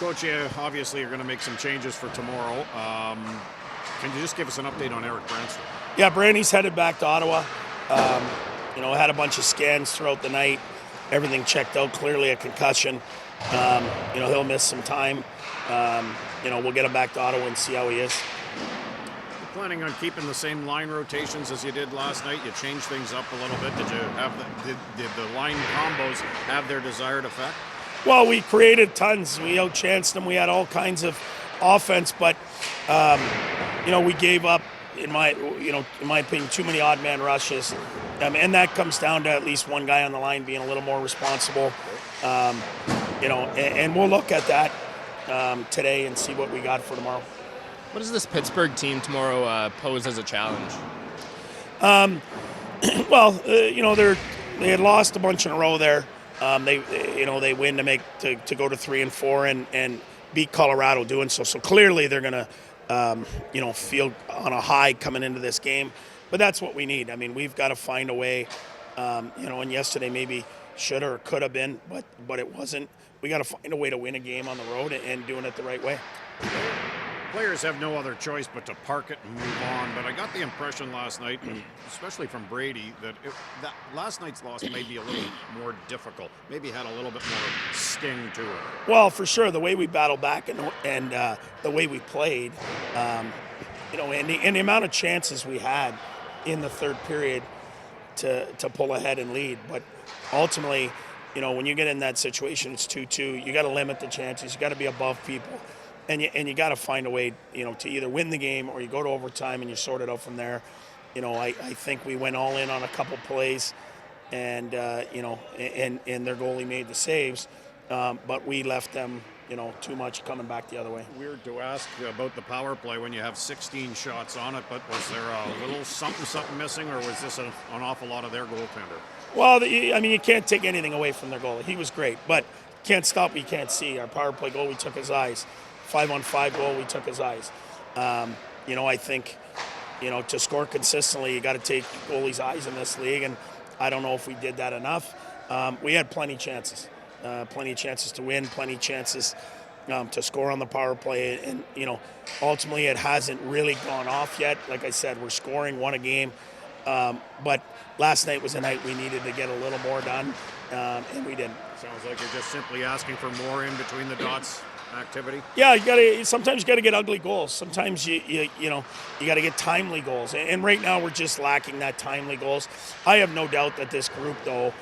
Coach, obviously you're going to make some changes for tomorrow. Can you just give us an update on Eric Branson? Yeah, Brandy's headed back to Ottawa. Had a bunch of scans throughout the night. Everything checked out, clearly a concussion. He'll miss some time. We'll get him back to Ottawa and see how he is. You're planning on keeping the same line rotations as you did last night? You changed things up a little bit. Did the line combos have their desired effect? Well, we created tons. We outchanced them. We had all kinds of offense, but we gave up, in my opinion, too many odd man rushes, and that comes down to at least one guy on the line being a little more responsible. And we'll look at that today and see what we got for tomorrow. What does this Pittsburgh team tomorrow pose as a challenge? They had lost a bunch in a row there. They win to go to 3-4 and beat Colorado doing so. So clearly they're going to feel on a high coming into this game. But that's what we need. I mean, we've got to find a way. And yesterday maybe should or could have been, but it wasn't. We got to find a way to win a game on the road and doing it the right way. Players have no other choice but to park it and move on. But I got the impression last night, especially from Brady, that last night's loss may be a little more difficult. Maybe had a little bit more sting to it. Well, for sure, the way we battled back and the way we played, and the amount of chances we had in the third period to pull ahead and lead. But ultimately, when you get in that situation, it's 2-2. You got to limit the chances. You got to be above people. And you got to find a way, to either win the game or you go to overtime and you sort it out from there. I think we went all in on a couple plays, and their goalie made the saves, but we left them, too much coming back the other way. Weird to ask about the power play when you have 16 shots on it, but was there a little something missing, or was this an awful lot of their goaltender? Well, you can't take anything away from their goalie. He was great, but can't stop what you can't see. Our power play goal, we took his eyes. 5-on-5 goal, we took his eyes. I think, to score consistently, you got to take goalies' eyes in this league, and I don't know if we did that enough. We had plenty of chances to win, plenty of chances to score on the power play, and, ultimately it hasn't really gone off yet. Like I said, we're scoring one a game, but last night was a night we needed to get a little more done, and we didn't. Sounds like you're just simply asking for more in between the dots activity. Yeah, sometimes you got to get ugly goals. Sometimes you got to get timely goals. And right now we're just lacking that timely goals. I have no doubt that this group, though,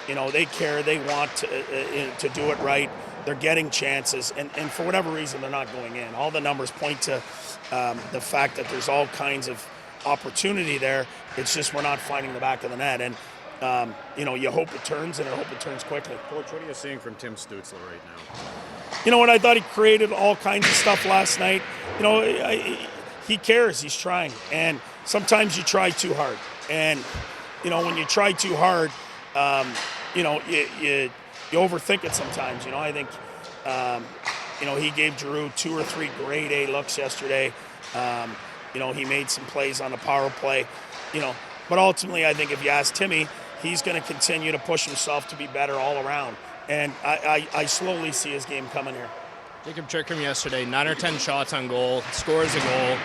they care. They want to do it right. They're getting chances, and for whatever reason, they're not going in. All the numbers point to the fact that there's all kinds of opportunity there. It's just we're not finding the back of the net. And you hope it turns, and I hope it turns quickly. Coach, what are you seeing from Tim Stützle right now? I thought he created all kinds of stuff last night. He cares. He's trying. And sometimes you try too hard. And, when you try too hard, you overthink it sometimes. I think, he gave Giroux 2 or 3 grade A looks yesterday. He made some plays on the power play. But ultimately, I think if you ask Timmy, he's going to continue to push himself to be better all around. And I slowly see his game coming here. Jacob Chikrin yesterday, 9 or 10 shots on goal, scores a goal,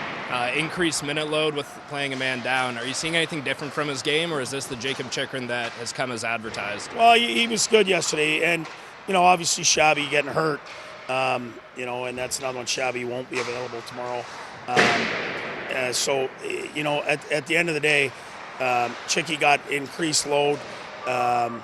increased minute load with playing a man down. Are you seeing anything different from his game, or is this the Jacob Chikrin that has come as advertised? Well, he was good yesterday. And, obviously Shabby getting hurt, and that's another one. Shabby won't be available tomorrow. So, at the end of the day, Chicky got increased load, and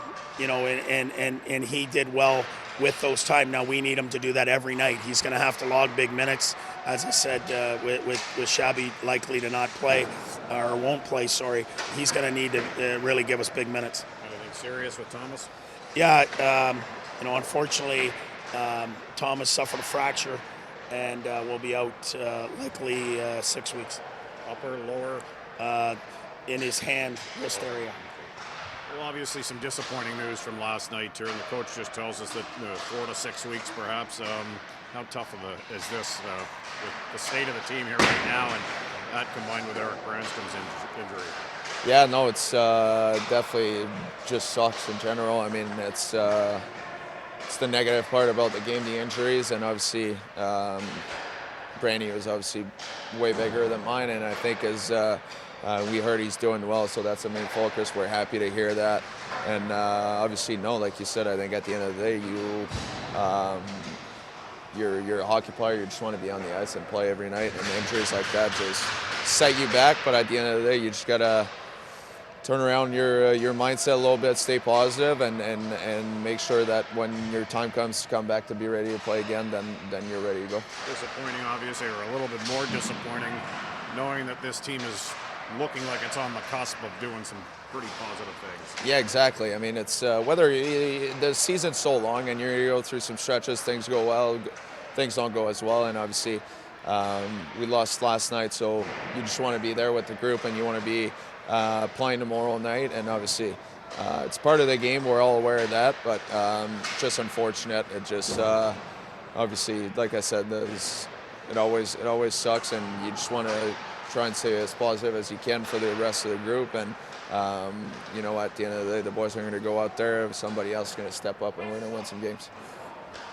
he did well with those time. Now we need him to do that every night. He's going to have to log big minutes, as I said, with Shabby likely to not play, or won't play, sorry. He's going to need to really give us big minutes. Anything serious with Thomas? Yeah, unfortunately, Thomas suffered a fracture and will be out likely 6 weeks. Upper, lower? In his hand, wrist area. Well, obviously some disappointing news from last night here, and the coach just tells us that 4 to 6 weeks perhaps. How tough is this with the state of the team here right now, and that combined with Eric Branson's injury? Yeah, no, it's definitely just sucks in general. I mean, it's it's the negative part about the game, the injuries, and obviously Brandy was obviously way bigger than mine, and I think as we heard he's doing well, so that's the main focus. We're happy to hear that, and obviously, no, like you said, I think at the end of the day, you're a hockey player. You just want to be on the ice and play every night, and injuries like that just set you back. But at the end of the day, you just gotta turn around your mindset a little bit, stay positive, and make sure that when your time comes to come back to be ready to play again, then you're ready to go. Disappointing, obviously, or a little bit more disappointing, knowing that this team is looking like it's on the cusp of doing some pretty positive things. Yeah, exactly. I mean, it's whether the season's so long and you go through some stretches, things go well, things don't go as well, and obviously we lost last night, so you just want to be there with the group and you want to be playing tomorrow night, and obviously it's part of the game. We're all aware of that, but just unfortunate. It just obviously, like I said, it always sucks, and you just want to try and stay as positive as you can for the rest of the group. And at the end of the day, the boys are going to go out there. Somebody else is going to step up, and we're going to win some games.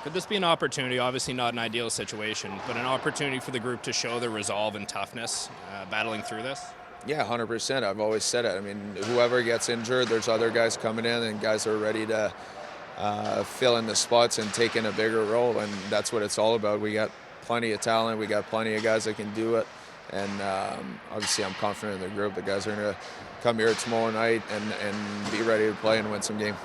Could this be an opportunity, obviously not an ideal situation, but an opportunity for the group to show their resolve and toughness battling through this? Yeah, 100%. I've always said it. I mean, whoever gets injured, there's other guys coming in, and guys are ready to fill in the spots and take in a bigger role, and that's what it's all about. We got plenty of talent. We got plenty of guys that can do it, and obviously I'm confident in the group. The guys are going to come here tomorrow night and be ready to play and win some game.